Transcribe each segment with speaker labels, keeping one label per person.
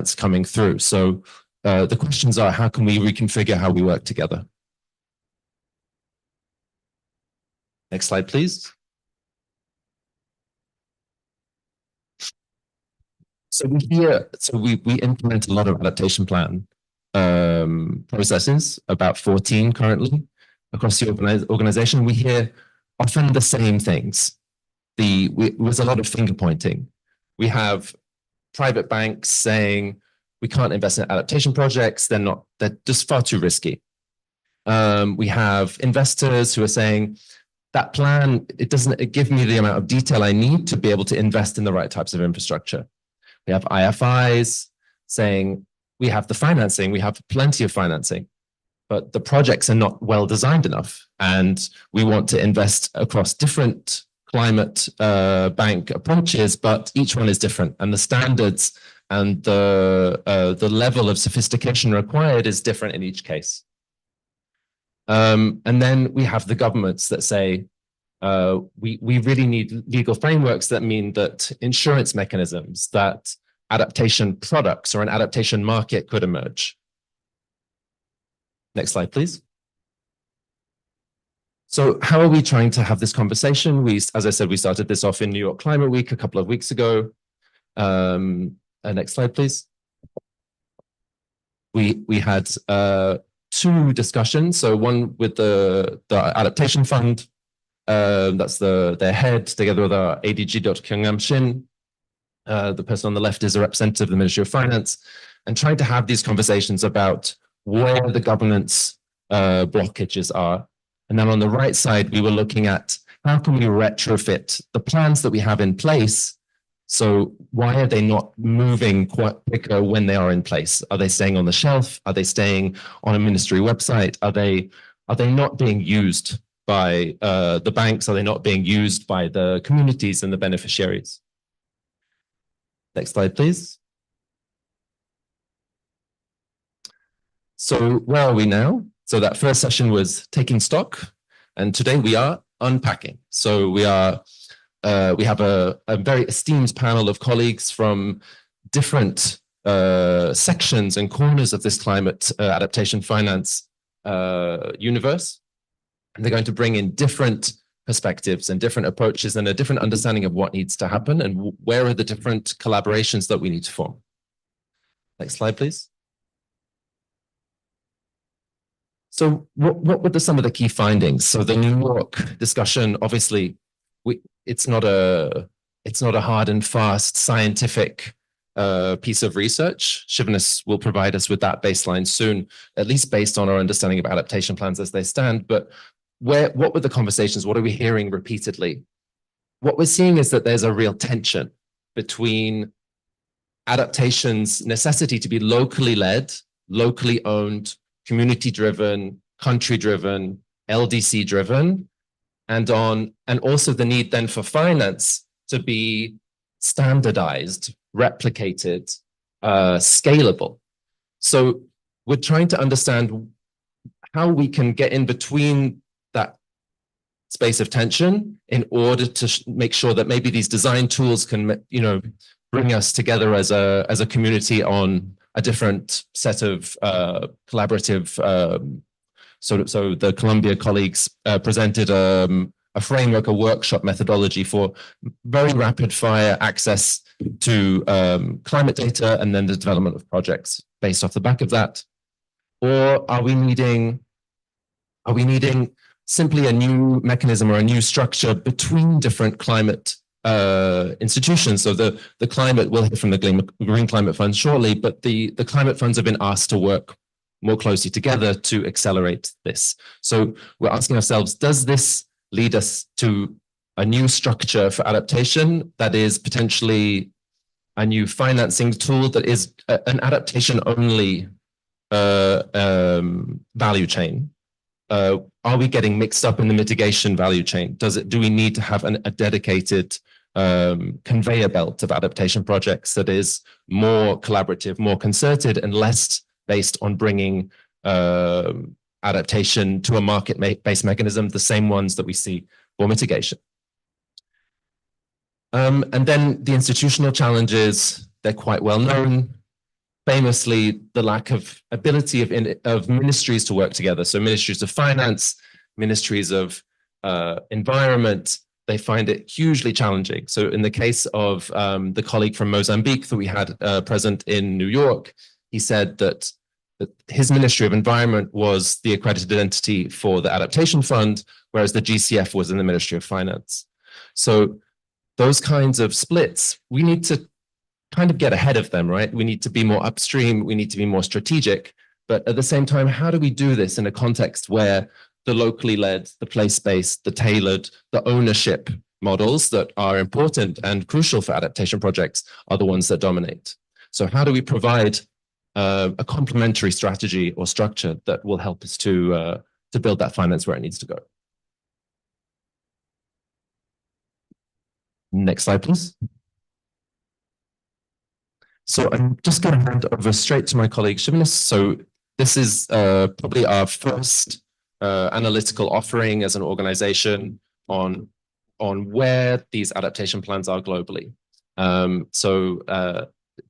Speaker 1: finance coming through. So the questions are, how can we reconfigure how we work together? Next slide, please. So we implement a lot of adaptation plan processes, about 14 currently across the organization. We hear often the same things. There's a lot of finger pointing. We have private banks saying we can't invest in adaptation projects. They're just far too risky. We have investors who are saying that plan, it doesn't give me the amount of detail I need to be able to invest in the right types of infrastructure. We have IFIs saying we have the financing, we have plenty of financing, but the projects are not well designed enough. And we want to invest across different climate bank approaches, but each one is different. And the standards and the level of sophistication required is different in each case. And then we have the governments that say, we really need legal frameworks that mean that insurance mechanisms, that adaptation products or an adaptation market could emerge. Next slide, please. So how are we trying to have this conversation? As I said, we started this off in New York Climate Week a couple of weeks ago. Next slide, please. We had two discussions. So one with the Adaptation Fund, that's their head, together with our ADG, Dr. Kyung-Nam Shin. The person on the left is a representative of the Ministry of Finance, and trying to have these conversations about where the governance blockages are. And then on the right side, we were looking at how can we retrofit the plans that we have in place. So why are they not moving quite quicker when they are in place? Are they staying on the shelf? Are they staying on a ministry website? Are they not being used by the banks? Are they not being used by the communities and the beneficiaries? Next slide, please. So where are we now? So that first session was taking stock, and today we are unpacking. So we have a very esteemed panel of colleagues from different sections and corners of this climate adaptation finance universe. And they're going to bring in different perspectives and different approaches and a different understanding of what needs to happen and where are the different collaborations that we need to form. Next slide, please. So what were some of the key findings? So the New York discussion, obviously, it's not a hard and fast scientific piece of research. Shivanis will provide us with that baseline soon, at least based on our understanding of adaptation plans as they stand. But what were the conversations? What are we hearing repeatedly? What we're seeing is that there's a real tension between adaptation's necessity to be locally led, locally owned, community-driven, country-driven, LDC-driven, and also the need then for finance to be standardized, replicated, scalable. So we're trying to understand how we can get in between that space of tension in order to make sure that maybe these design tools can, bring us together as a community on a different set of collaborative. So the Columbia colleagues presented a framework, a workshop methodology for very rapid fire access to climate data and then the development of projects based off the back of that. Or are we needing simply a new mechanism or a new structure between different climate institutions? So the climate, we'll hear from the Green Climate Fund shortly, but the climate funds have been asked to work more closely together to accelerate this. So we're asking ourselves, does this lead us to a new structure for adaptation that is potentially a new financing tool that is an adaptation-only value chain? Are we getting mixed up in the mitigation value chain? Do we need to have a dedicated conveyor belt of adaptation projects that is more collaborative, more concerted, and less based on bringing adaptation to a market-based mechanism, the same ones that we see for mitigation? And then the institutional challenges, they're quite well known. famously the lack of ability of ministries to work together. So ministries of finance, ministries of environment, they find it hugely challenging. So in the case of the colleague from Mozambique that we had present in New York, he said that his Ministry of Environment was the accredited entity for the Adaptation Fund, whereas the GCF was in the Ministry of Finance. So those kinds of splits, we need to kind of get ahead of them, right? We need to be more upstream, we need to be more strategic. But at the same time, how do we do this in a context where the locally led, the place-based, the tailored, the ownership models that are important and crucial for adaptation projects are the ones that dominate? So how do we provide a complementary strategy or structure that will help us to build that finance where it needs to go? Next slide, please. So I'm just going to hand over straight to my colleague Shivanis. So this is probably our first analytical offering as an organization on where these adaptation plans are globally.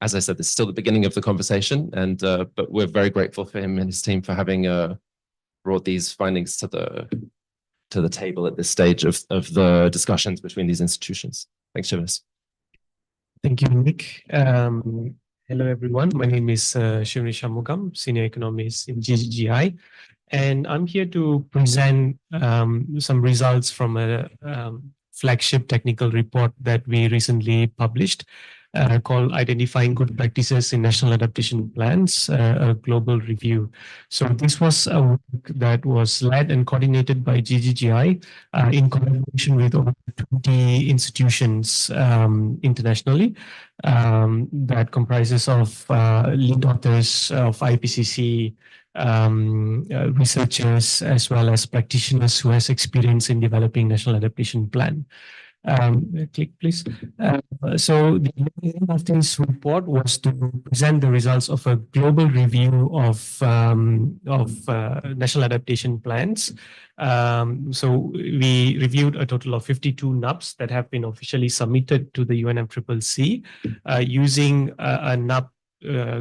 Speaker 1: As I said, this is still the beginning of the conversation, and but we're very grateful for him and his team for having brought these findings to the table at this stage of the discussions between these institutions. Thanks, Shivanis.
Speaker 2: Thank you, Nick. Hello, everyone. My name is Shivani Shanmugam, Senior Economist in GGI, and I'm here to present some results from a flagship technical report that we recently published called Identifying Good Practices in National Adaptation Plans, a global review. So this was a work that was led and coordinated by GGGI in collaboration with over 20 institutions internationally that comprises of lead authors of IPCC, researchers, as well as practitioners who has experience in developing national adaptation plan. Click, please. So the aim of this report was to present the results of a global review of national adaptation plans. So we reviewed a total of 52 NUPs that have been officially submitted to the UNFCCC using a NUP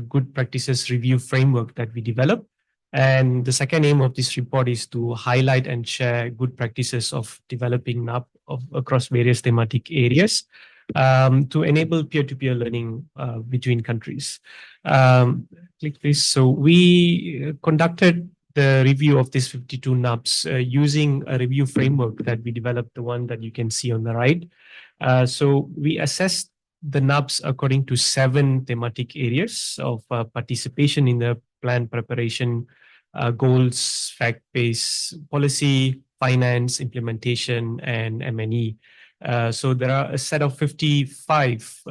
Speaker 2: good practices review framework that we developed. And the second aim of this report is to highlight and share good practices of developing NUP across various thematic areas to enable peer-to-peer learning between countries. Click this. So we conducted the review of these 52 NUPs using a review framework that we developed, the one that you can see on the right. So we assessed the NUPs according to 7 thematic areas of participation in the plan preparation, goals, fact-based policy, finance, implementation, and M&E. So there are a set of 55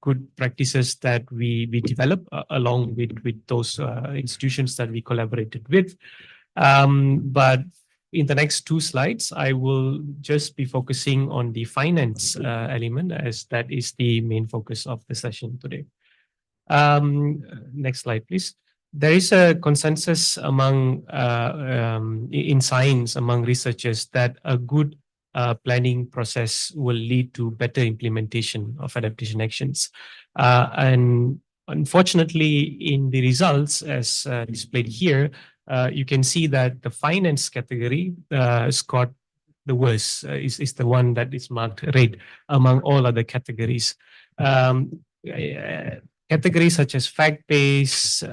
Speaker 2: good practices that we develop along with those institutions that we collaborated with. But in the next 2 slides, I will just be focusing on the finance element, as that is the main focus of the session today. Next slide, please. There is a consensus among in science among researchers that a good planning process will lead to better implementation of adaptation actions. And unfortunately, in the results as displayed here, you can see that the finance category scored the worst, is the one that is marked red among all other categories. Categories such as fact-based,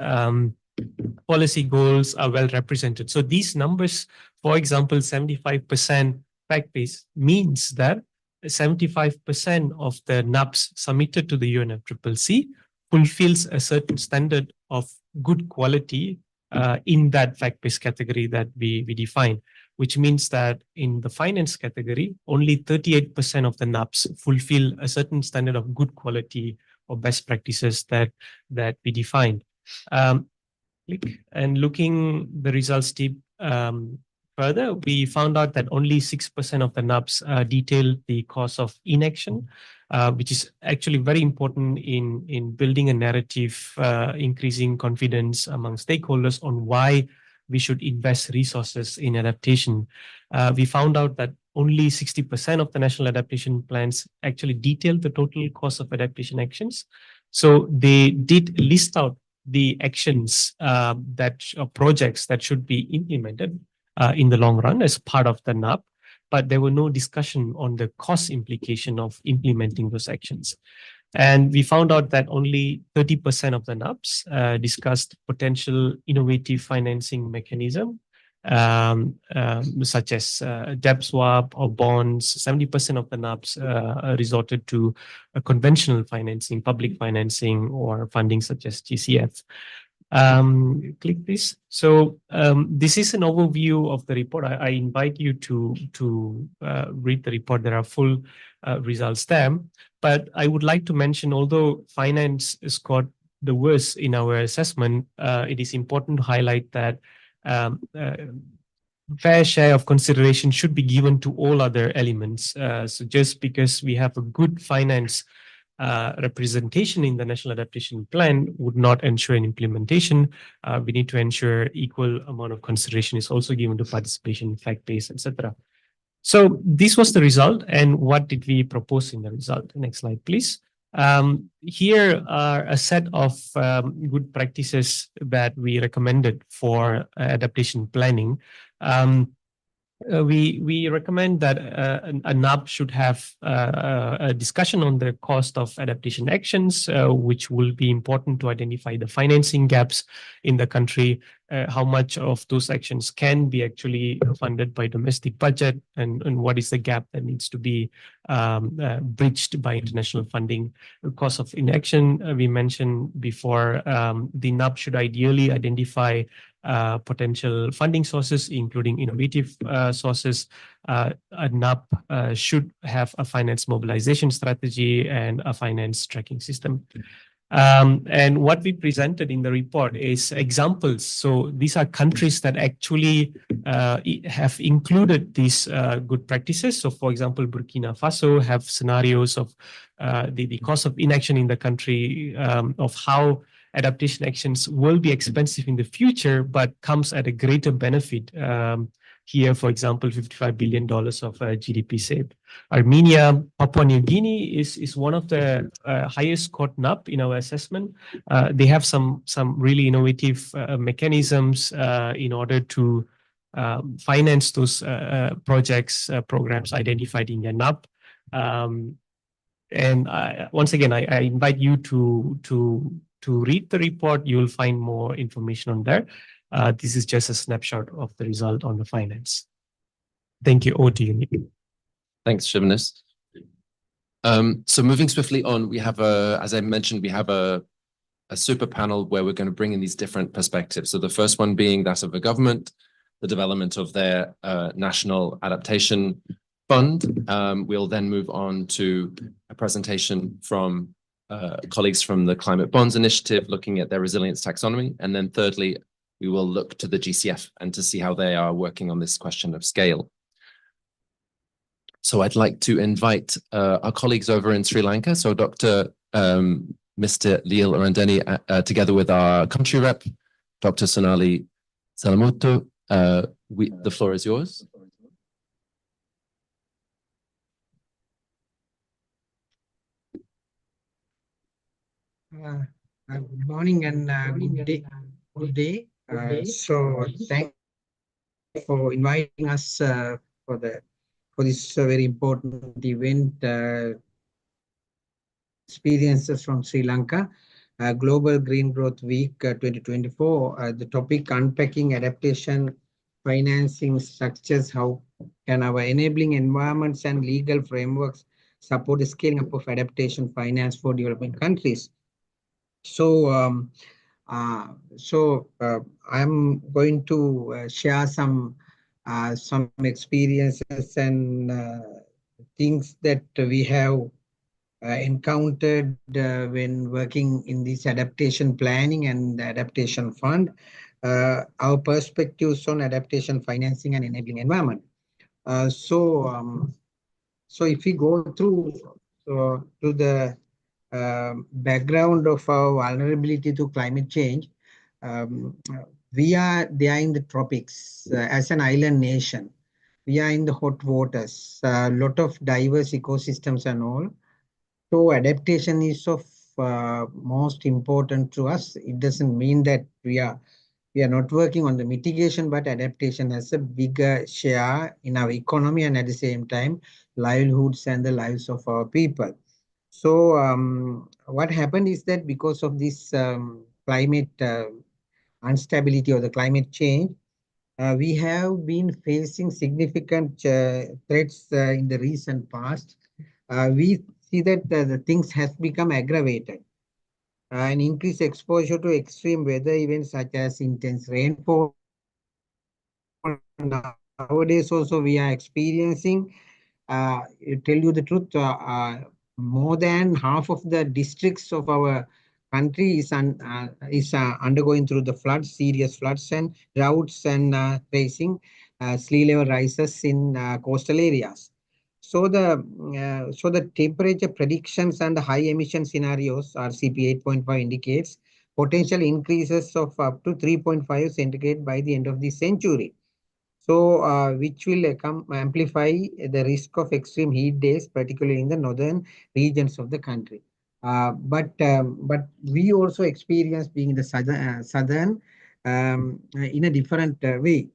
Speaker 2: policy goals are well represented. So these numbers, for example, 75% fact-based means that 75% of the NUPs submitted to the UNFCCC fulfills a certain standard of good quality in that fact-based category that we define, which means that in the finance category, only 38% of the NUPs fulfill a certain standard of good quality or best practices that we defined. And looking the results deep further, we found out that only 6% of the NUPs detail the cause of inaction, which is actually very important in building a narrative, increasing confidence among stakeholders on why we should invest resources in adaptation. We found out that only 60% of the national adaptation plans actually detail the total cost of adaptation actions. So they did list out the actions projects that should be implemented in the long run as part of the NAP, but there were no discussion on the cost implication of implementing those actions. And we found out that only 30% of the NAPs discussed potential innovative financing mechanism, such as debt swap or bonds. 70% of the NAPs resorted to a conventional financing, public financing, or funding such as GCF. Click this. So this is an overview of the report. I invite you to read the report. There are full results there. But I would like to mention, although finance scored the worst in our assessment, it is important to highlight that fair share of consideration should be given to all other elements. So just because we have a good finance representation in the National Adaptation Plan would not ensure an implementation. We need to ensure equal amount of consideration is also given to participation, fact-based, etc. So this was the result. And what did we propose in the result? Next slide, please. Here are a set of good practices that we recommended for adaptation planning. We recommend that a NAP should have a discussion on the cost of adaptation actions, which will be important to identify the financing gaps in the country, how much of those actions can be actually funded by domestic budget, and what is the gap that needs to be bridged by international funding. The cost of inaction, we mentioned before, the NAP should ideally identify potential funding sources, including innovative sources. A NAP should have a finance mobilization strategy and a finance tracking system. And what we presented in the report is examples. So these are countries that actually have included these good practices. So for example, Burkina Faso have scenarios of the cost of inaction in the country, of how adaptation actions will be expensive in the future, but comes at a greater benefit. Here, for example, $55 billion of GDP saved. Armenia, Papua New Guinea is one of the highest scored NAP in our assessment. They have some really innovative mechanisms in order to finance those projects, programs identified in their NAP. And once again, I invite you to read the report. You'll find more information on there. This is just a snapshot of the result on the finance. Thank you. Over to you, Nick.
Speaker 1: Thanks, Shivnis. So moving swiftly on, we have as I mentioned, we have a super panel where we're going to bring in these different perspectives. So the first one being that of the government, the development of their national adaptation fund. We'll then move on to a presentation from colleagues from the Climate Bonds Initiative, looking at their resilience taxonomy. And then thirdly, we will look to the GCF and to see how they are working on this question of scale. So I'd like to invite our colleagues over in Sri Lanka. So Dr. Mr. Leel Arandeni, together with our country rep, Dr. Sonali Salamoto, the floor is yours.
Speaker 3: Good morning and good day. So thank you for inviting us for this very important event. Experiences from Sri Lanka, Global Green Growth Week 2024. The topic: unpacking adaptation financing structures. How can our enabling environments and legal frameworks support the scaling up of adaptation finance for developing countries? So, I'm going to share some experiences and things that we have encountered when working in this adaptation planning and adaptation fund. Our perspectives on adaptation financing and enabling environment. So if we go through to the background of our vulnerability to climate change, we are there in the tropics as an island nation. We are in the hot waters, a lot of diverse ecosystems and all. So adaptation is of most important to us. It doesn't mean that we are not working on the mitigation, but adaptation has a bigger share in our economy and at the same time, livelihoods and the lives of our people. So what happened is that because of this climate instability or the climate change, we have been facing significant threats in the recent past. We see that the things has become aggravated. An increased exposure to extreme weather events such as intense rainfall. Nowadays also we are experiencing, tell you the truth, more than half of the districts of our country is undergoing through the floods, serious floods and droughts, and facing sea level rises in coastal areas. So the temperature predictions and the high emission scenarios, RCP 8.5 indicates potential increases of up to 3.5 centigrade by the end of the century. So, which will amplify the risk of extreme heat days, particularly in the northern regions of the country. But we also experience being in the southern in a different way.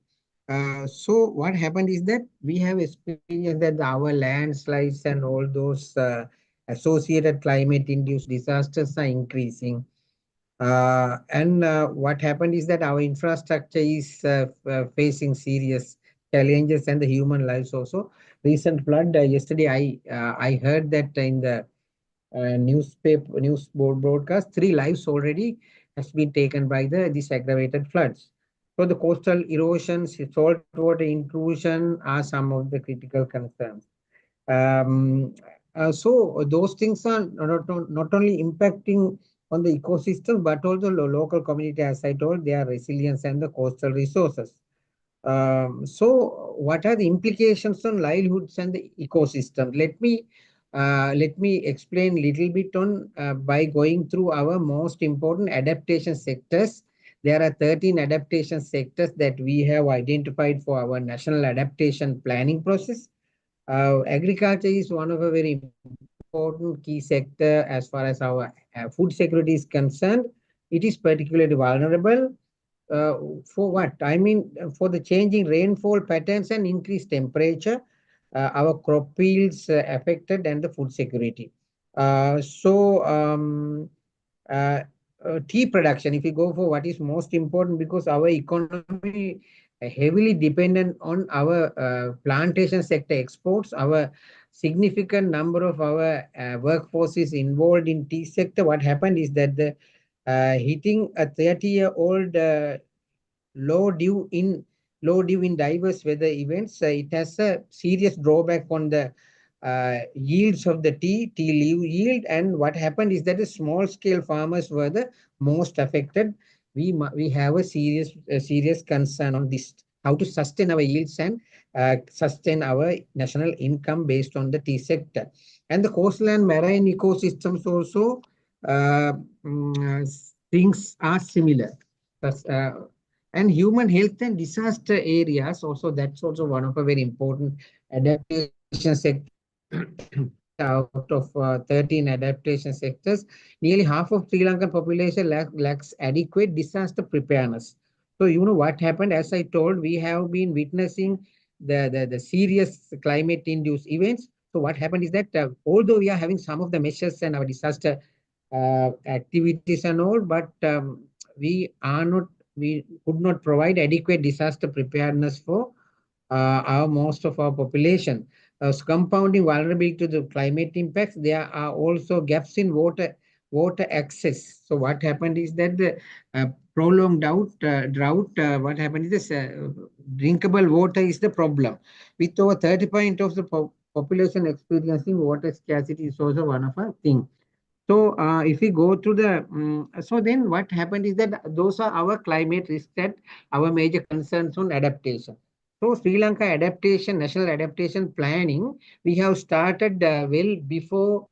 Speaker 3: So what happened is that we have experienced that our landslides and all those associated climate-induced disasters are increasing. And what happened is that our infrastructure is facing serious challenges and the human lives also. Recent flood, yesterday I heard that in the news broadcast, 3 lives already has been taken by these aggravated floods. So the coastal erosions, saltwater intrusion are some of the critical concerns. Um, so those things are not only impacting on the ecosystem, but also local community, as I told, their resilience and the coastal resources. So what are the implications on livelihoods and the ecosystem? Let me explain a little bit on by going through our most important adaptation sectors. There are 13 adaptation sectors that we have identified for our national adaptation planning process. Agriculture is one of a very important key sector as far as our food security is concerned. It is particularly vulnerable. For what? I mean, for the changing rainfall patterns and increased temperature, our crop yields affected and the food security. So, tea production, if we go for what is most important, because our economy heavily dependent on our plantation sector exports, our significant number of our workforce is involved in tea sector. What happened is that the hitting a 30-year-old low dew in diverse weather events, it has a serious drawback on the yields of the tea leaf yield. And what happened is that the small scale farmers were the most affected. We have a serious concern on this, how to sustain our yields and sustain our national income based on the tea sector. And the coastal and marine ecosystems also, uh, things are similar. And human health and disaster areas also, that's also one of a very important adaptation sector. Out of 13 adaptation sectors, nearly half of Sri Lankan population lacks adequate disaster preparedness. So you know what happened, as I told, we have been witnessing the serious climate induced events. So what happened is that although we are having some of the measures and our disaster activities and all, but we could not provide adequate disaster preparedness for our most of our population. So compounding vulnerability to the climate impacts, there are also gaps in water access. So what happened is that the prolonged drought, what happened is this drinkable water is the problem. With over 30% of the population experiencing water scarcity is also one of a thing. So if we go to so then what happened is that those are our climate risks, that our major concerns on adaptation. So Sri Lanka adaptation, national adaptation planning, we have started well before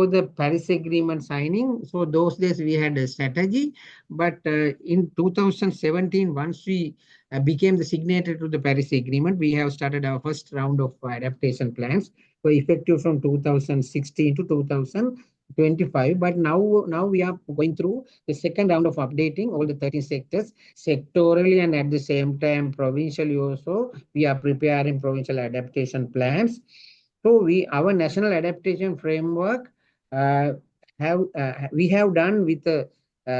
Speaker 3: the Paris Agreement signing. So those days we had a strategy, but in 2017, once we became the signatory to the Paris Agreement, we have started our first round of adaptation plans. So effective from 2016 to 2017. 25, but now we are going through the second round of updating all the 13 sectors sectorally, and at the same time provincially also we are preparing provincial adaptation plans. So our national adaptation framework uh, we have done with a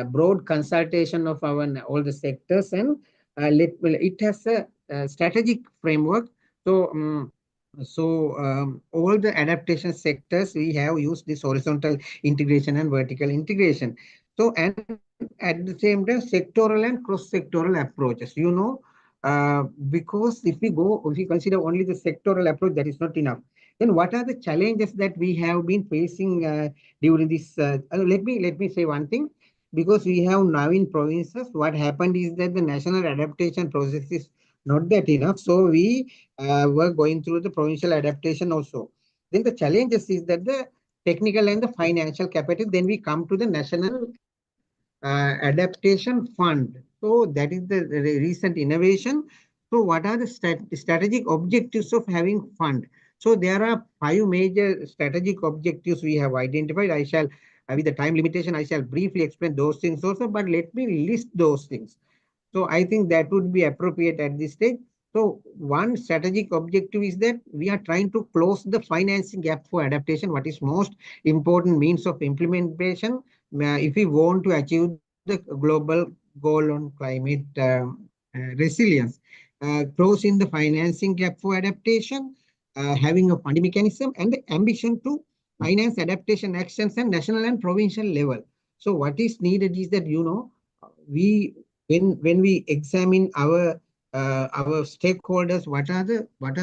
Speaker 3: broad consultation of our all the sectors, and it has a strategic framework. So all the adaptation sectors, we have used this horizontal integration and vertical integration. So, and at the same time, sectoral and cross-sectoral approaches, because if we consider only the sectoral approach, that is not enough. Then what are the challenges that we have been facing during this? Let me say one thing. Because we have now in provinces, what happened is that the national adaptation process is not that enough. So we were going through the provincial adaptation also. Then the challenges is that the technical and the financial capital. Then we come to the national adaptation fund. So that is the recent innovation. So what are the strategic objectives of having fund? So there are 5 major strategic objectives we have identified. I shall, with the time limitation, I shall briefly explain those things also, but let me list those things. So I think that would be appropriate at this stage. So one strategic objective is that we are trying to close the financing gap for adaptation. What is most important means of implementation if we want to achieve the global goal on climate resilience. Closing the financing gap for adaptation, having a funding mechanism, and the ambition to finance adaptation actions at national and provincial level. So what is needed is that, we when we examine our stakeholders, what are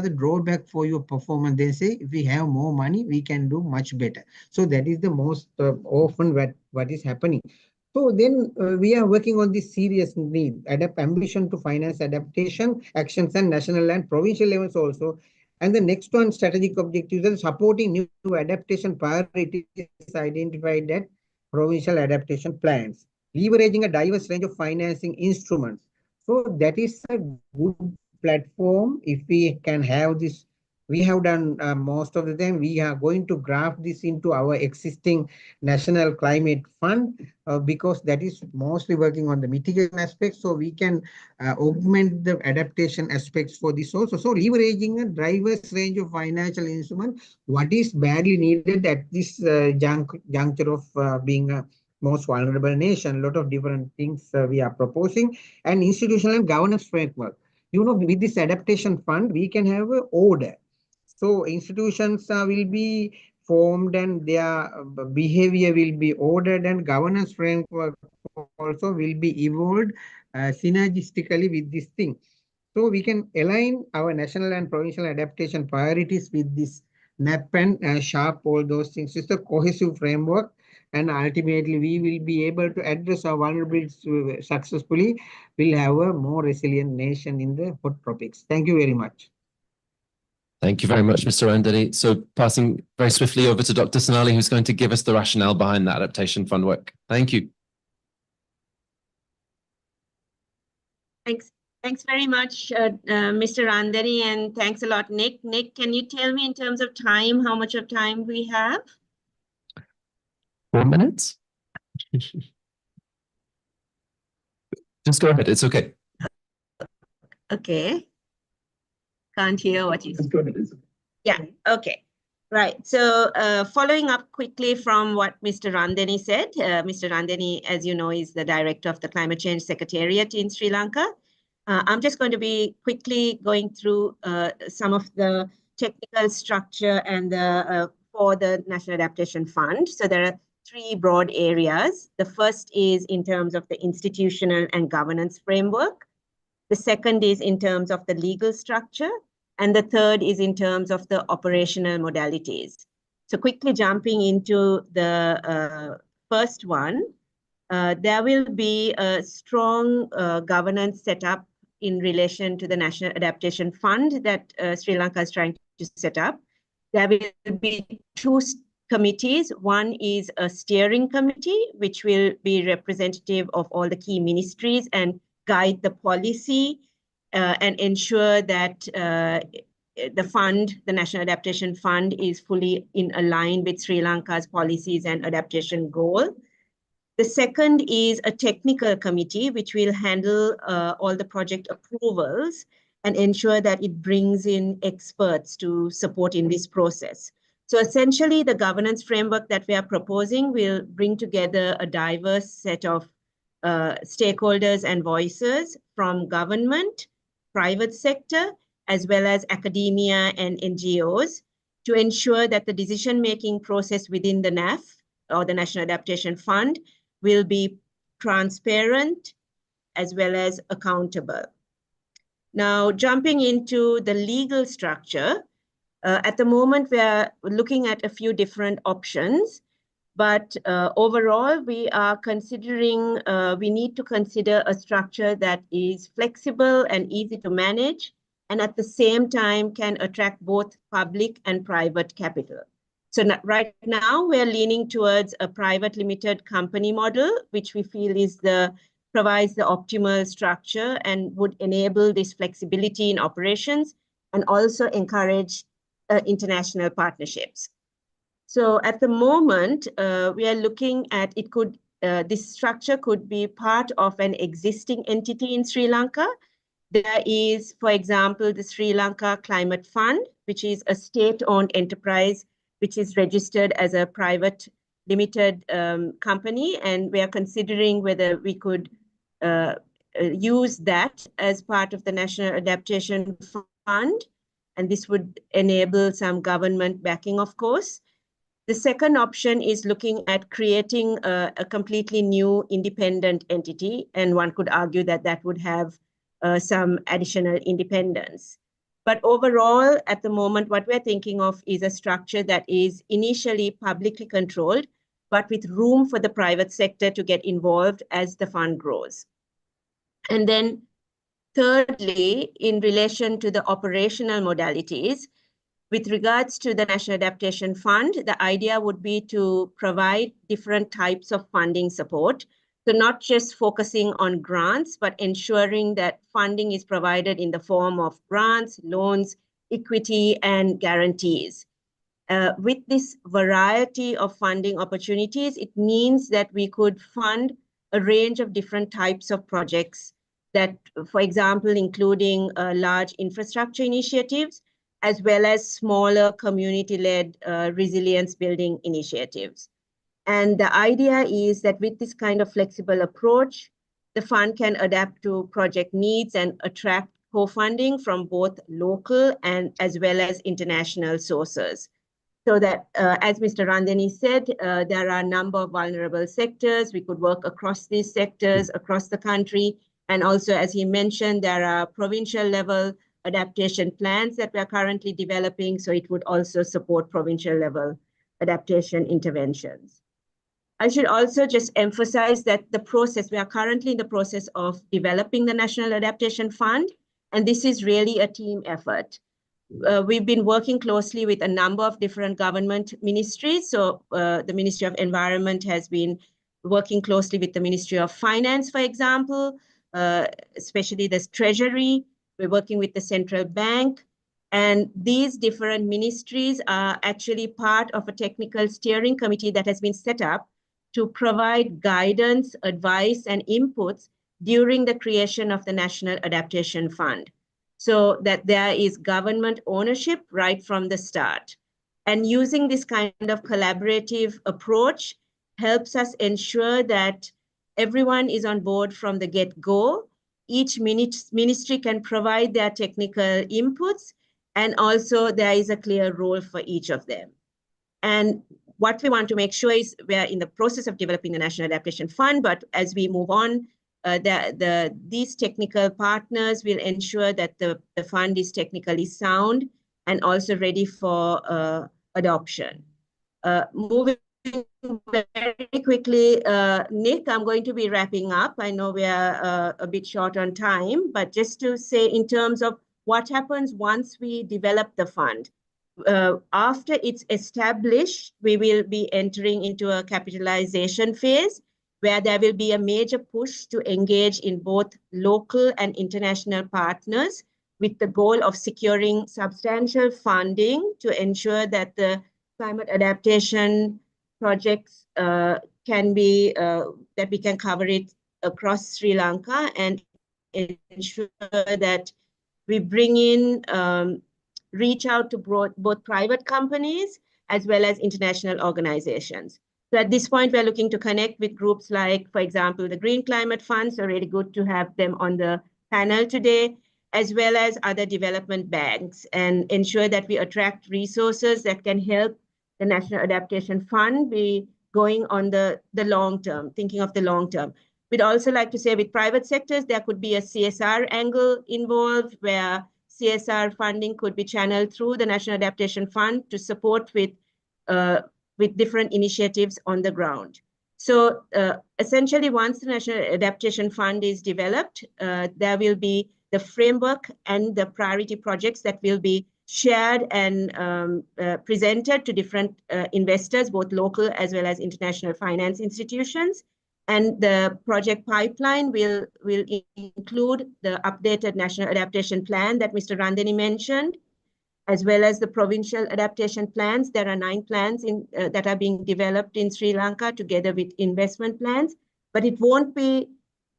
Speaker 3: the drawback for your performance, they say if we have more money we can do much better. So that is the most often what is happening. So then we are working on this serious need, ambition to finance adaptation actions and national and provincial levels also. And the next one, strategic objectives are supporting new adaptation priorities identified at provincial adaptation plans, leveraging a diverse range of financing instruments. So that is a good platform. If we can have this, we have done most of the time, we are going to graft this into our existing National Climate Fund because that is mostly working on the mitigation aspects. So we can augment the adaptation aspects for this also. So leveraging a diverse range of financial instruments, what is badly needed at this juncture of being a most vulnerable nation. A lot of different things we are proposing, and institutional and governance framework. With this adaptation fund, we can have an order. So institutions will be formed and their behavior will be ordered, and governance framework also will be evolved synergistically with this thing. So we can align our national and provincial adaptation priorities with this NAP and SHARP, all those things. It's a cohesive framework, and ultimately we will be able to address our vulnerabilities successfully. We'll have a more resilient nation in the hot tropics. Thank you very much.
Speaker 1: Thank you very much, Mr. Andari. So passing very swiftly over to Dr. Sonali, who's going to give us the rationale behind the adaptation fund work. Thank you.
Speaker 4: Thanks very much, Mr. Andari, and thanks a lot, Nick. Nick, can you tell me in terms of time, how much of time we have?
Speaker 1: 4 minutes? Just go ahead. It's okay.
Speaker 4: Okay. Can't hear what you said. Yeah, okay. Right. So following up quickly from what Mr. Randeni said, Mr. Randeni, as you know, is the director of the Climate Change Secretariat in Sri Lanka. I'm just going to be quickly going through some of the technical structure and for the National Adaptation Fund. So there are 3 broad areas. The first is in terms of the institutional and governance framework. The second is in terms of the legal structure. And the third is in terms of the operational modalities. So quickly jumping into the first one, there will be a strong governance setup in relation to the National Adaptation Fund that Sri Lanka is trying to set up. There will be 2 committees. One is a steering committee, which will be representative of all the key ministries and guide the policy and ensure that the fund, the National Adaptation Fund, is fully in line with Sri Lanka's policies and adaptation goal. The second is a technical committee, which will handle all the project approvals and ensure that it brings in experts to support in this process. So essentially, the governance framework that we are proposing will bring together a diverse set of stakeholders and voices from government, private sector, as well as academia and NGOs to ensure that the decision-making process within the NAF, or the National Adaptation Fund, will be transparent as well as accountable. Now, jumping into the legal structure, at the moment, we are looking at a few different options, but overall, we are considering, we need to consider a structure that is flexible and easy to manage, and at the same time can attract both public and private capital. So right now, we're leaning towards a private limited company model, which we feel provides the optimal structure and would enable this flexibility in operations and also encourage international partnerships. So at the moment, we are looking at this structure could be part of an existing entity in Sri Lanka. There is, for example, the Sri Lanka Climate Fund, which is a state-owned enterprise, which is registered as a private limited company. And we are considering whether we could use that as part of the National Adaptation Fund. And this would enable some government backing, of course. The second option is looking at creating a completely new independent entity. And one could argue that that would have some additional independence. But overall, at the moment, what we're thinking of is a structure that is initially publicly controlled, but with room for the private sector to get involved as the fund grows. And then thirdly, in relation to the operational modalities, with regards to the National Adaptation Fund, the idea would be to provide different types of funding support. So not just focusing on grants, but ensuring that funding is provided in the form of grants, loans, equity, and guarantees. With this variety of funding opportunities, it means that we could fund a range of different types of projects that, for example, including large infrastructure initiatives, as well as smaller community-led resilience building initiatives. And the idea is that with this kind of flexible approach, the fund can adapt to project needs and attract co-funding from both local and as well as international sources. So that, as Mr. Randeni said, there are a number of vulnerable sectors. We could work across these sectors, across the country. And also, as he mentioned, there are provincial level adaptation plans that we are currently developing. So it would also support provincial level adaptation interventions. I should also just emphasize that we are currently in the process of developing the National Adaptation Fund, and this is really a team effort. We've been working closely with a number of different government ministries. So the Ministry of Environment has been working closely with the Ministry of Finance, for example, especially the Treasury. We're working with the Central Bank. And these different ministries are actually part of a technical steering committee that has been set up to provide guidance, advice, and inputs during the creation of the National Adaptation Fund, so that there is government ownership right from the start. And using this kind of collaborative approach helps us ensure that everyone is on board from the get-go. Each ministry can provide their technical inputs, and also there is a clear role for each of them. And what we want to make sure is we are in the process of developing the National Adaptation Fund, but as we move on, these technical partners will ensure that the fund is technically sound and also ready for adoption. Moving very quickly, Nick, I'm going to be wrapping up. I know we are a bit short on time, but just to say in terms of what happens once we develop the fund. After it's established, we will be entering into a capitalization phase where there will be a major push to engage in both local and international partners with the goal of securing substantial funding to ensure that the climate adaptation projects can be, that we can cover it across Sri Lanka and ensure that we bring in, reach out to both private companies as well as international organizations. So at this point, we're looking to connect with groups like, for example, the Green Climate Fund. So really good to have them on the panel today, as well as other development banks, and ensure that we attract resources that can help the National Adaptation Fund be going on the long term, thinking of the long term. We'd also like to say with private sectors, there could be a CSR angle involved where CSR funding could be channeled through the National Adaptation Fund to support with different initiatives on the ground. So essentially, once the National Adaptation Fund is developed, there will be the framework and the priority projects that will be shared and presented to different investors, both local as well as international finance institutions. And the project pipeline will include the updated National Adaptation Plan that Mr. Randeni mentioned, as well as the provincial adaptation plans. There are 9 plans that are being developed in Sri Lanka together with investment plans, but it won't be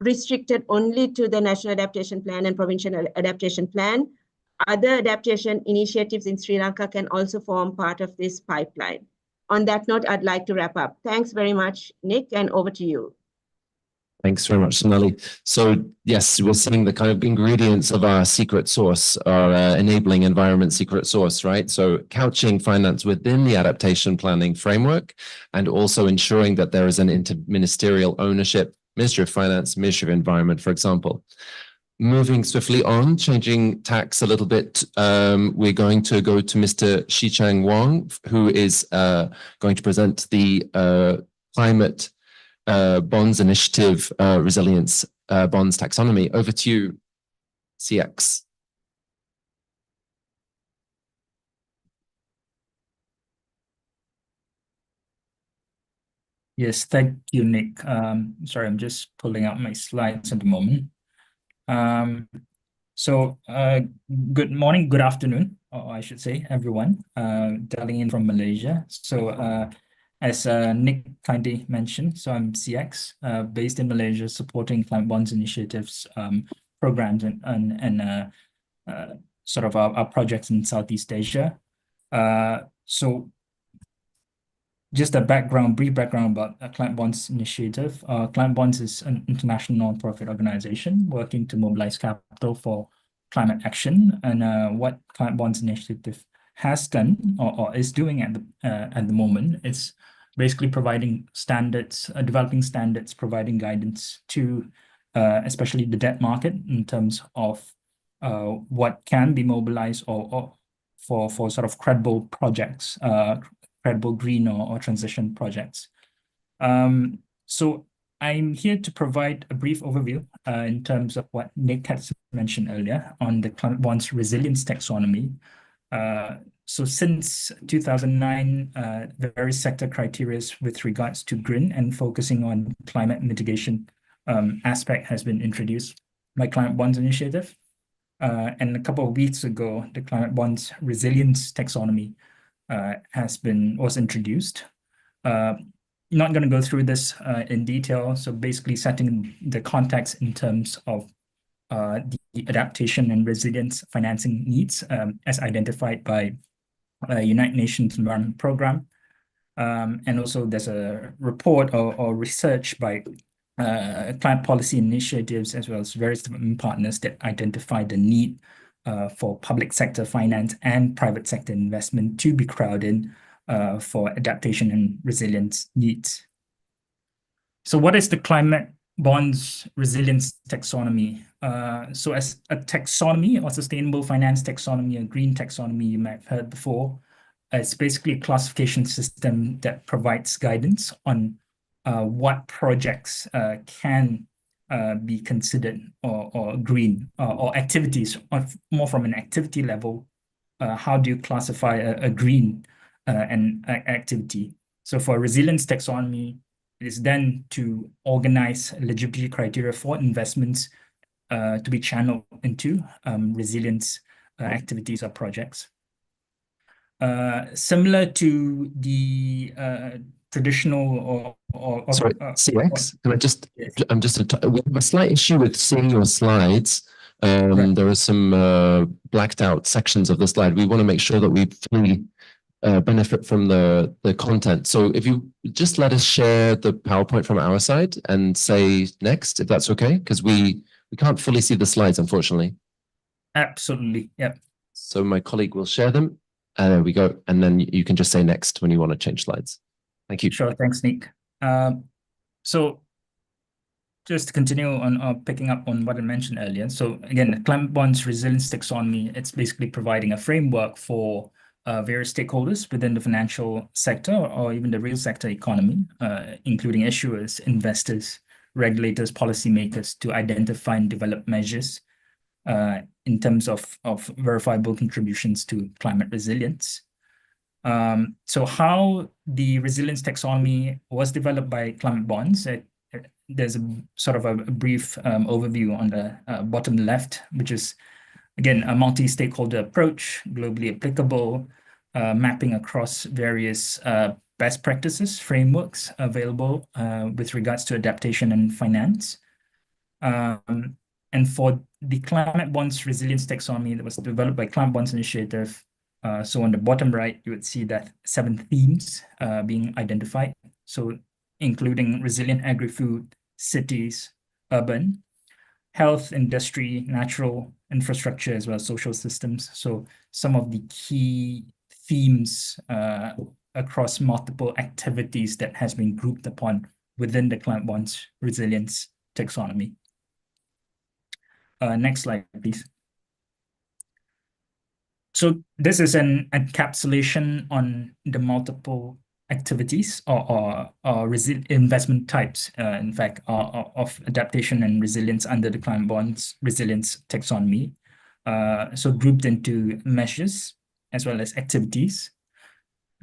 Speaker 4: restricted only to the National Adaptation Plan and Provincial Adaptation Plan. Other adaptation initiatives in Sri Lanka can also form part of this pipeline. On that note, I'd like to wrap up. Thanks very much, Nick, and over to you.
Speaker 1: Thanks very much, Sonali. So yes, we're seeing the kind of ingredients of our secret sauce, our enabling environment secret sauce, right? So couching finance within the adaptation planning framework, and also ensuring that there is an interministerial ownership, Ministry of Finance, Ministry of Environment, for example. Moving swiftly on, changing tacks a little bit, we're going to go to Mr. Shichang Wang, who is going to present the climate bonds initiative, resilience bonds taxonomy. Over to you, CX.
Speaker 5: Yes, thank you, Nick. Sorry, I'm just pulling out my slides at the moment. Good morning, good afternoon, or I should say, everyone, dialing in from Malaysia. So as Nick kindly mentioned, so I'm CX, based in Malaysia, supporting climate bonds initiatives, programs, and sort of our projects in Southeast Asia. So just a brief background about Climate Bonds Initiative. Climate Bonds is an international nonprofit organization working to mobilize capital for climate action. And what Climate Bonds Initiative has done or is doing at the moment is basically providing standards, developing standards, providing guidance to especially the debt market in terms of what can be mobilized or for sort of credible projects, credible green or transition projects. So I'm here to provide a brief overview in terms of what Nick has mentioned earlier on the climate bonds resilience taxonomy. So since 2009, the various sector criteria with regards to green and focusing on climate mitigation aspect has been introduced by Climate Bonds Initiative. And a couple of weeks ago, the Climate Bonds Resilience Taxonomy was introduced. Not going to go through this in detail. So basically setting the context in terms of the adaptation and resilience financing needs as identified by United Nations Environment Programme. And also there's a report or research by climate policy initiatives as well as various development partners that identify the need for public sector finance and private sector investment to be crowded for adaptation and resilience needs. So what is the climate bonds resilience taxonomy? So as a taxonomy or sustainable finance taxonomy, a green taxonomy you might have heard before, it's basically a classification system that provides guidance on what projects can be considered or green or activities, or more from an activity level. How do you classify a green activity? So for resilience taxonomy, it is then to organize eligibility criteria for investments to be channeled into resilience activities or projects. Similar to the traditional
Speaker 1: Sorry, CX, can I just, yes. We have a slight issue with seeing your slides. Right. There are some blacked out sections of the slide. We want to make sure that we fully benefit from the content. So if you just let us share the PowerPoint from our side and say next, if that's okay, because we can't fully see the slides, unfortunately.
Speaker 5: Absolutely, yeah.
Speaker 1: So my colleague will share them. There we go. And then you can just say next when you want to change slides. Thank you.
Speaker 5: Sure, thanks, Nick. So just to continue on picking up on what I mentioned earlier. So again, climate bonds resilience taxonomy, it's basically providing a framework for various stakeholders within the financial sector or even the real sector economy, including issuers, investors, regulators, policymakers, to identify and develop measures in terms of verifiable contributions to climate resilience. So how the resilience taxonomy was developed by climate bonds, there's a sort of a brief overview on the bottom left, which is, again, a multi-stakeholder approach, globally applicable, mapping across various best practices, frameworks available with regards to adaptation and finance. And for the climate bonds resilience taxonomy that was developed by Climate Bonds Initiative, so on the bottom right, you would see that 7 themes being identified. So including resilient agri-food, cities, urban, health, industry, natural infrastructure, as well as social systems. So some of the key themes across multiple activities that has been grouped upon within the climate bonds resilience taxonomy. Next slide, please. So this is an encapsulation on the multiple activities or investment types, in fact, of adaptation and resilience under the climate bonds resilience taxonomy. So grouped into measures as well as activities.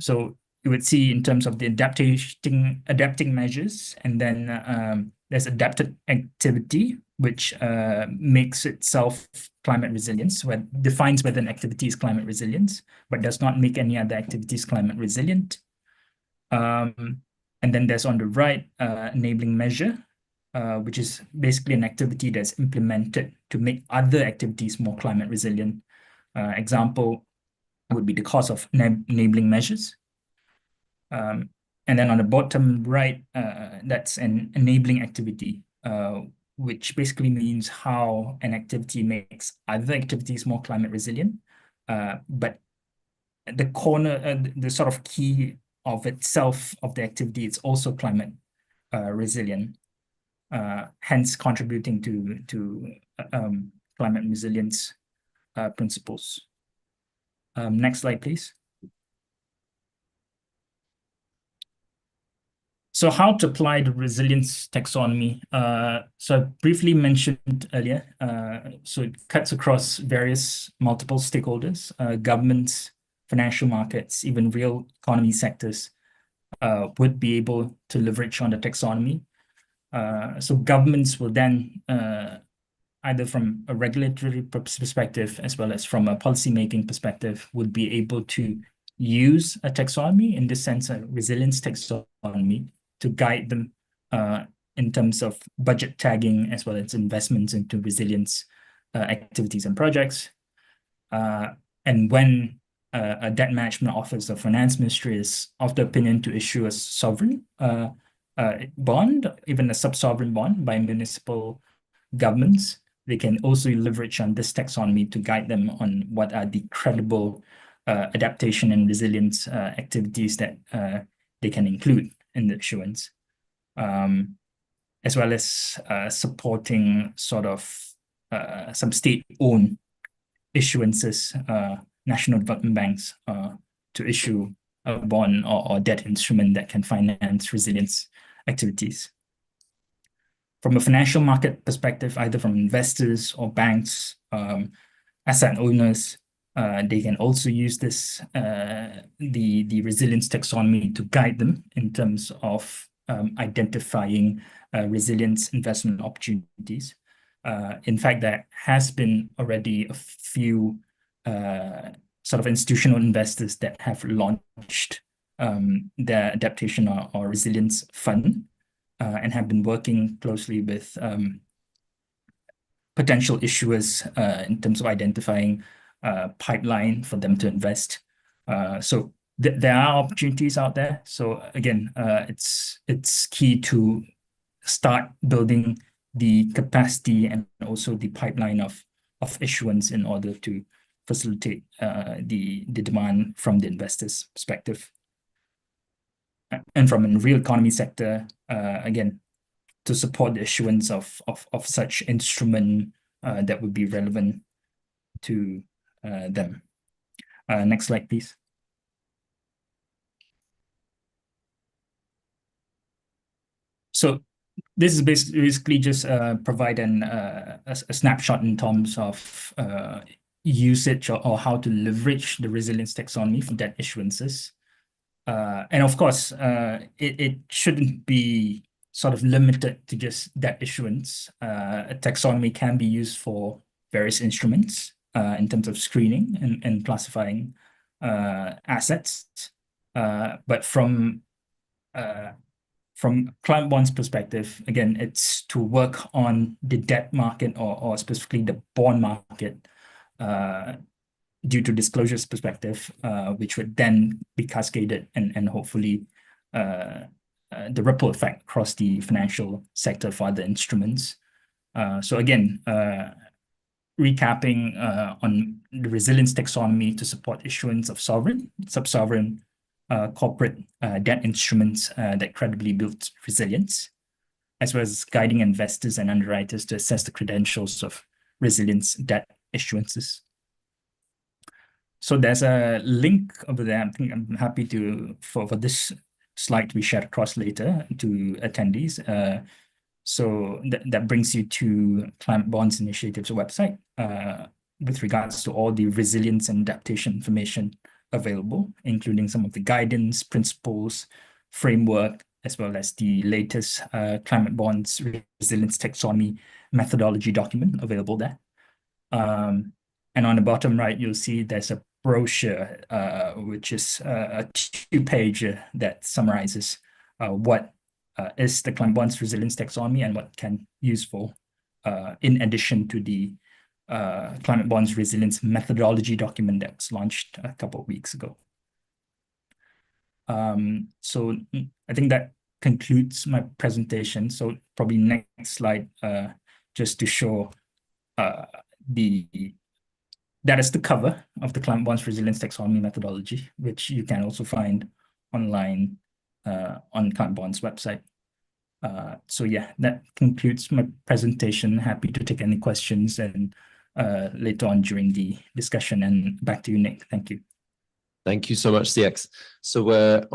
Speaker 5: So you would see in terms of the adapting measures, and then there's adapted activity, which makes itself climate resilience, defines whether an activity is climate resilience, but does not make any other activities climate resilient. And then there's on the right, enabling measure, which is basically an activity that's implemented to make other activities more climate resilient. Example would be the cost of enabling measures. And then on the bottom right, that's an enabling activity, which basically means how an activity makes other activities more climate resilient. But the corner, the sort of key of itself of the activity, it's also climate resilient, hence contributing to climate resilience principles. Next slide, please. So how to apply the resilience taxonomy? So I briefly mentioned earlier, so it cuts across various multiple stakeholders, governments, financial markets, even real economy sectors would be able to leverage on the taxonomy. So governments will then, either from a regulatory perspective as well as from a policymaking perspective, would be able to use a taxonomy, in this sense, a resilience taxonomy, to guide them in terms of budget tagging as well as investments into resilience activities and projects. And when a debt management office of finance ministry is of the opinion to issue a sovereign bond, even a sub-sovereign bond by municipal governments, they can also leverage on this taxonomy to guide them on what are the credible adaptation and resilience activities that they can include in the issuance, as well as supporting sort of some state-owned issuances, national development banks to issue a bond or debt instrument that can finance resilience activities. From a financial market perspective, either from investors or banks, asset owners, they can also use this, the resilience taxonomy, to guide them in terms of identifying resilience investment opportunities. In fact, there has been already a few sort of institutional investors that have launched their adaptation or resilience fund and have been working closely with potential issuers in terms of identifying pipeline for them to invest. So there are opportunities out there. So again, it's key to start building the capacity and also the pipeline of issuance in order to facilitate the demand from the investors' perspective. And from a real economy sector, again, to support the issuance of such instrument that would be relevant to them. Next slide, please. So this is basically just provide a snapshot in terms of usage or how to leverage the resilience taxonomy for debt issuances. And of course, it shouldn't be sort of limited to just debt issuance. A taxonomy can be used for various instruments in terms of screening and classifying assets. But from climate bonds perspective, again, it's to work on the debt market or specifically the bond market due to disclosures perspective, which would then be cascaded and hopefully the ripple effect across the financial sector for other instruments. So again, recapping on the resilience taxonomy to support issuance of sovereign, sub-sovereign corporate debt instruments that credibly build resilience, as well as guiding investors and underwriters to assess the credentials of resilience debt issuances. So there's a link over there. I think I'm happy to for this slide to be shared across later to attendees. So that brings you to Climate Bonds Initiative's website with regards to all the resilience and adaptation information available, including some of the guidance, principles, framework, as well as the latest Climate Bonds Resilience Taxonomy methodology document available there. And on the bottom right, you'll see there's a brochure, which is a two-page that summarizes what is the Climate Bonds Resilience Taxonomy and what can use for, in addition to the Climate Bonds Resilience methodology document that was launched a couple of weeks ago. So I think that concludes my presentation. So probably next slide, just to show that is the cover of the Climate Bonds Resilience Taxonomy methodology, which you can also find online on Climate Bonds website. So yeah, that concludes my presentation. Happy to take any questions and later on during the discussion. And back to you, Nick. Thank you.
Speaker 1: Thank you so much, CX. So we're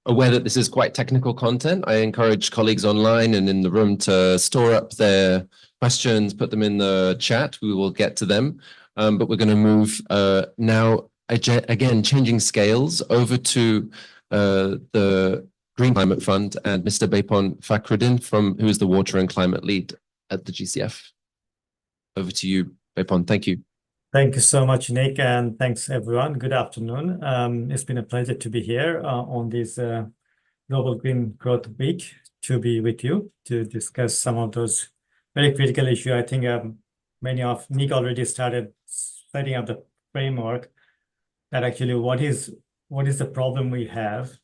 Speaker 1: aware that this is quite technical content. I encourage colleagues online and in the room to store up their questions, put them in the chat. We will get to them. But we're going to move now, again, changing scales over to the Green Climate Fund and Mr. Bepon Fakhruddin, who is the Water and Climate Lead at the GCF. Over to you, Bepon. Thank you.
Speaker 6: Thank you so much, Nick, and thanks everyone. Good afternoon. It's been a pleasure to be here on this Global Green Growth Week to be with you to discuss some of those very critical issues. I think Nick already started setting up the framework that actually what is the problem we have,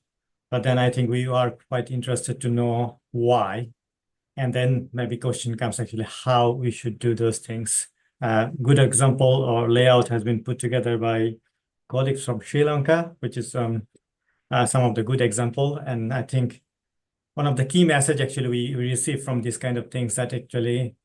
Speaker 6: but then I think we are quite interested to know why, and then maybe question comes actually how we should do those things. Good example or layout has been put together by colleagues from Sri Lanka, which is some of the good example. And I think one of the key message actually we receive from these kind of things that actually,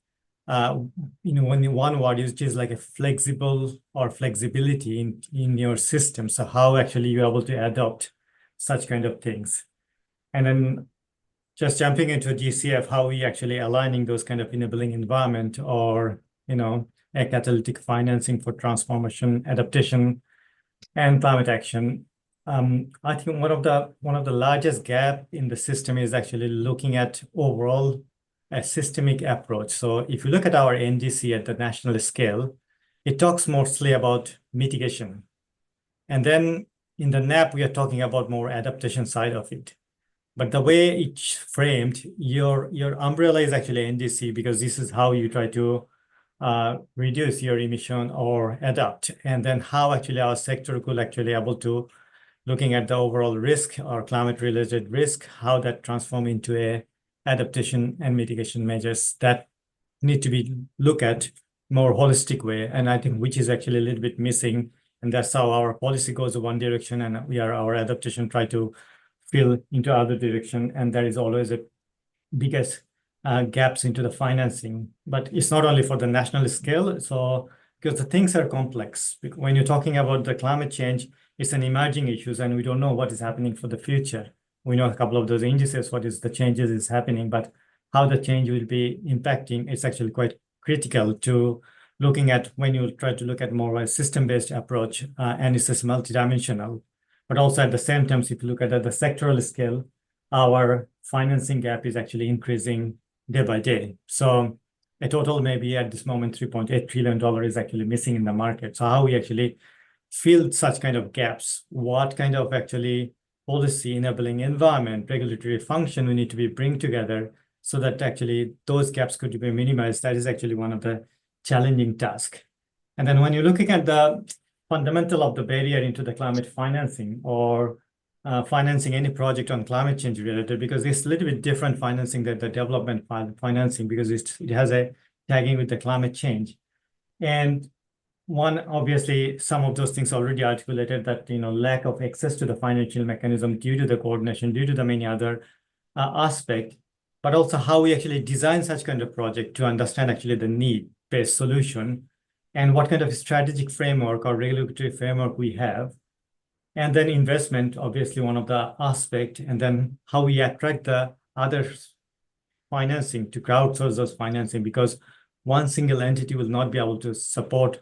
Speaker 6: when one word is like a flexible or flexibility in your system. So how actually you're able to adopt such kind of things. And then just jumping into GCF, how we actually aligning those kind of enabling environment or, a catalytic financing for transformation, adaptation, and climate action. I think one of the largest gap in the system is actually looking at overall a systemic approach. So if you look at our NDC at the national scale, it talks mostly about mitigation. And then in the NAP, we are talking about more adaptation side of it. But the way it's framed, your umbrella is actually NDC, because this is how you try to reduce your emission or adapt. And then how actually our sector could actually able to looking at the overall risk or climate related risk, how that transform into a adaptation and mitigation measures that need to be looked at more holistic way. And I think which is actually a little bit missing. And that's how our policy goes one direction, and our adaptation try to fill into other direction. And there is always a biggest gaps into the financing. But it's not only for the national scale. So because the things are complex. When you're talking about the climate change, it's an emerging issues, and we don't know what is happening for the future. We know a couple of those indices, what is the changes is happening, but how the change will be impacting, it's actually quite critical to looking at when you try to look at more a system-based approach, and it's just multidimensional. But also at the same time, if you look at the sectoral scale, our financing gap is actually increasing day by day. So a total maybe at this moment, $3.8 trillion is actually missing in the market. So how we actually fill such kind of gaps, what kind of actually policy enabling environment, regulatory function we need to be bring together so that actually those gaps could be minimized. That is actually one of the challenging tasks. And then when you're looking at the fundamental of the barrier into the climate financing or financing any project on climate change related, because it's a little bit different financing than the development financing, because it has a tagging with the climate change. And one, obviously, some of those things already articulated that, lack of access to the financial mechanism due to the coordination, due to the many other aspects, but also how we actually design such kind of project to understand actually the need-based solution and what kind of strategic framework or regulatory framework we have. And then investment, obviously one of the aspects, and then how we attract the other financing to crowdsource those financing, because one single entity will not be able to support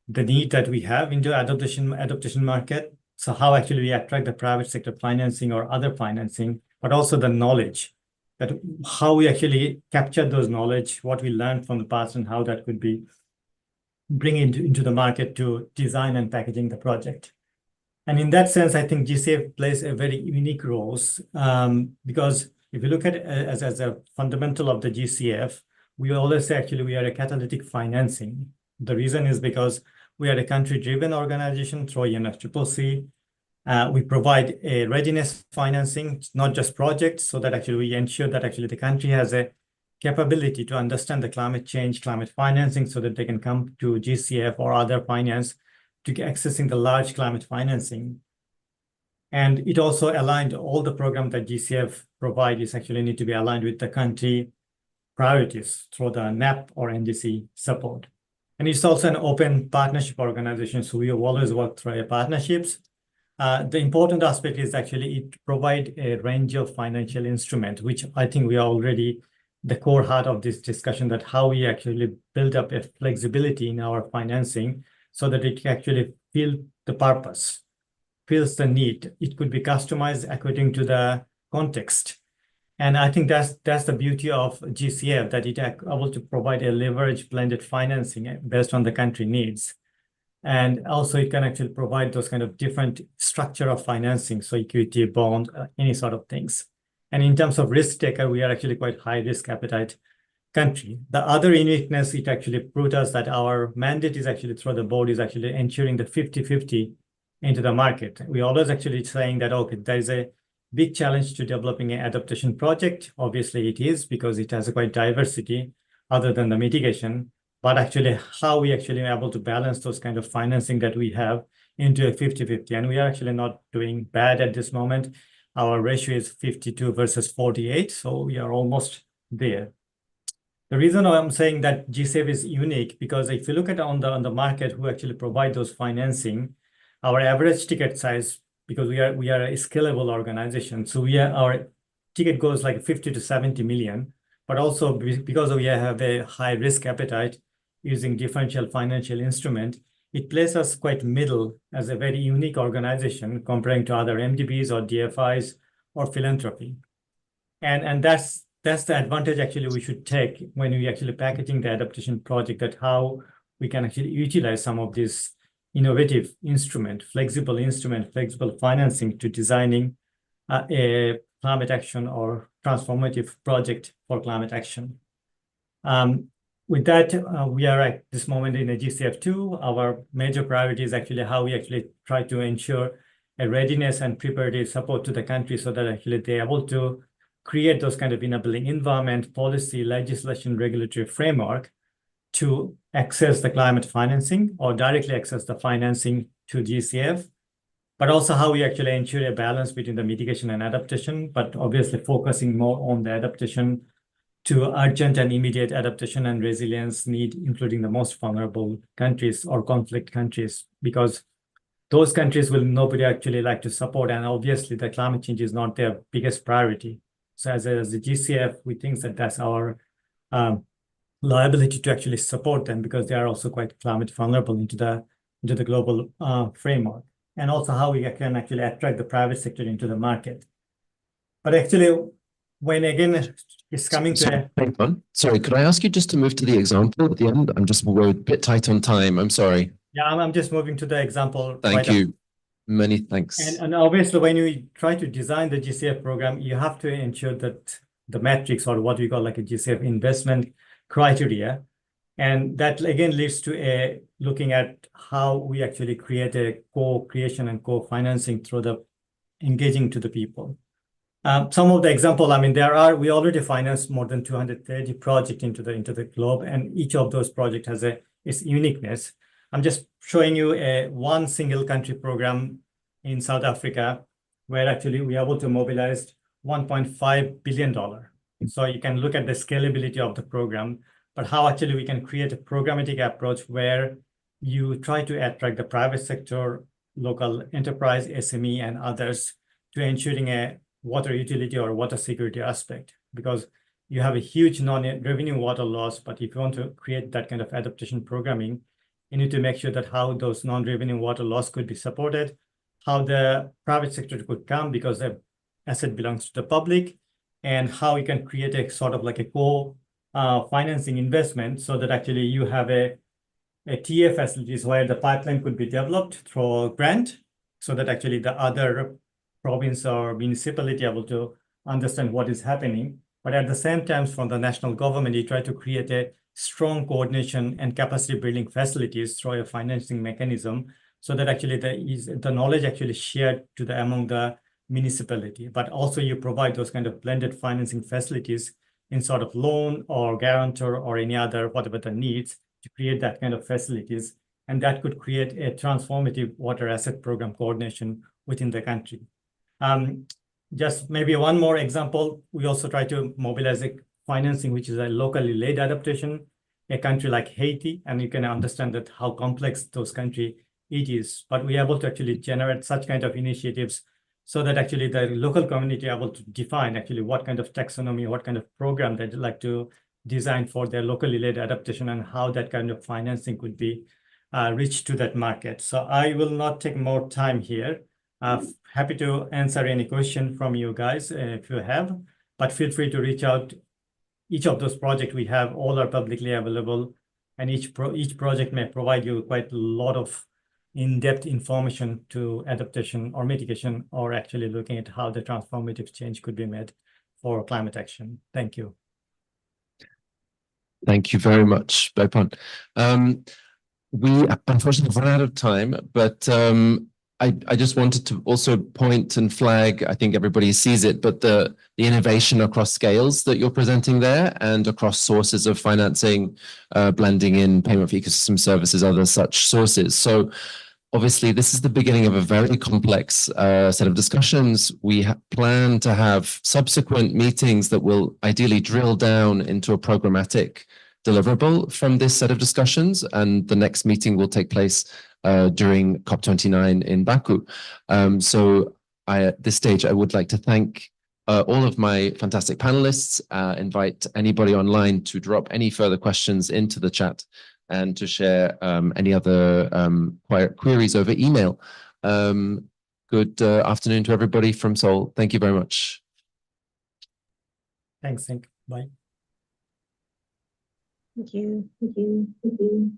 Speaker 6: the need that we have into adaptation market. So how actually we attract the private sector financing or other financing, but also the knowledge, that how we actually capture those knowledge, what we learned from the past, and how that could be bring into the market to design and packaging the project. And in that sense, I think GCF plays a very unique role, because if you look at it as a fundamental of the GCF, we always say actually we are a catalytic financing. The reason is because we are a country-driven organization through UNFCCC. We provide a readiness financing, not just projects, so that actually we ensure that actually the country has a capability to understand the climate change, climate financing, so that they can come to GCF or other finance to get accessing the large climate financing. And it also aligned all the programs that GCF provide is actually need to be aligned with the country priorities through the NAP or NDC support. And it's also an open partnership organization, so we have always worked through partnerships. The important aspect is actually it provides a range of financial instruments, which I think we are already the core heart of this discussion, that how we actually build up a flexibility in our financing so that it can actually fill the purpose, fills the need. It could be customized according to the context. And I think that's the beauty of GCF, that it is able to provide a leverage blended financing based on the country needs. And also it can actually provide those kind of different structure of financing, so equity, bond, any sort of things. And in terms of risk taker, we are actually quite high risk appetite country. The other uniqueness, it actually proved us that our mandate is actually through the board is actually ensuring the 50-50 into the market. We always actually saying that, okay, there is a big challenge to developing an adaptation project. Obviously it is, because it has a quite diversity other than the mitigation, but actually how we actually are able to balance those kind of financing that we have into a 50-50. And we are actually not doing bad at this moment. Our ratio is 52 versus 48. So we are almost there. The reason I'm saying that GCF is unique, because if you look at on the market who actually provide those financing, our average ticket size, because we are a scalable organization, so our ticket goes like 50 to 70 million, but also because we have a high risk appetite using differential financial instrument, it places us quite middle as a very unique organization comparing to other MDBs or DFIs or philanthropy. And that's that's the advantage actually we should take when we actually packaging the adaptation project, that how we can actually utilize some of this innovative instrument, flexible financing to designing a climate action or transformative project for climate action. With that, we are at this moment in a GCF2. Our major priority is actually how we actually try to ensure a readiness and preparedness support to the country so that actually they're able to create those kind of enabling environment, policy, legislation, regulatory framework to access the climate financing or directly access the financing to GCF, but also how we actually ensure a balance between the mitigation and adaptation, but obviously focusing more on the adaptation to urgent and immediate adaptation and resilience need, including the most vulnerable countries or conflict countries, because those countries will nobody actually like to support. And obviously the climate change is not their biggest priority. So as a GCF, we think that that's our liability to actually support them because they are also quite climate vulnerable into the global framework. And also how we can actually attract the private sector into the market. But actually, when again it's coming to
Speaker 1: sorry, could I ask you just to move to the example at the end? We're a bit tight on time. I'm sorry.
Speaker 6: Yeah, I'm just moving to the example.
Speaker 1: Thank you. Many thanks.
Speaker 6: And obviously, when you try to design the GCF program, you have to ensure that the metrics or what we call like a GCF investment criteria. And that again leads to looking at how we actually create a co-creation and co-financing through the engaging to the people. Some of the example, I mean, we already financed more than 230 projects into the globe, and each of those projects has its uniqueness. I'm just showing you one single country program in South Africa, where actually we are able to mobilize $1.5 billion. So you can look at the scalability of the program, but how actually we can create a programmatic approach where you try to attract the private sector, local enterprise, SME, and others to ensuring a water utility or water security aspect, because you have a huge non-revenue water loss. But if you want to create that kind of adaptation programming, you need to make sure that how those non-revenue water loss could be supported, how the private sector could come because the asset belongs to the public, and how you can create a sort of like a co-financing investment so that actually you have a TA facilities where the pipeline could be developed through a grant so that actually the other province or municipality able to understand what is happening. But at the same time, from the national government, you try to create a strong coordination and capacity building facilities through a financing mechanism so that actually the knowledge actually shared among the municipality. But also you provide those kind of blended financing facilities in sort of loan or guarantor or any other, whatever the needs to create that kind of facilities. And that could create a transformative water asset program coordination within the country. Just maybe one more example, we also try to mobilize a financing, which is a locally led adaptation, a country like Haiti, and you can understand that how complex those country it is, but we are able to actually generate such kind of initiatives so that actually the local community are able to define actually what kind of taxonomy, what kind of program they'd like to design for their locally led adaptation and how that kind of financing could be reached to that market. So I will not take more time here. Happy to answer any question from you guys if you have, but feel free to reach out. Each of those projects we have, all are publicly available, and each project may provide you quite a lot of in-depth information to adaptation or mitigation, or actually looking at how the transformative change could be made for climate action. Thank you.
Speaker 1: Thank you very much, Bopan. We unfortunately run out of time, but I just wanted to also point and flag, I think everybody sees it, but the innovation across scales that you're presenting there and across sources of financing, blending in payment for ecosystem services, other such sources. So obviously, this is the beginning of a very complex set of discussions. We plan to have subsequent meetings that will ideally drill down into a programmatic deliverable from this set of discussions, and the next meeting will take place during COP29 in Baku. So at this stage, I would like to thank all of my fantastic panelists, invite anybody online to drop any further questions into the chat and to share any other queries over email. Good afternoon to everybody from Seoul. Thank you very much.
Speaker 6: Thanks, Nick. Bye.
Speaker 4: Thank you.
Speaker 7: Thank you.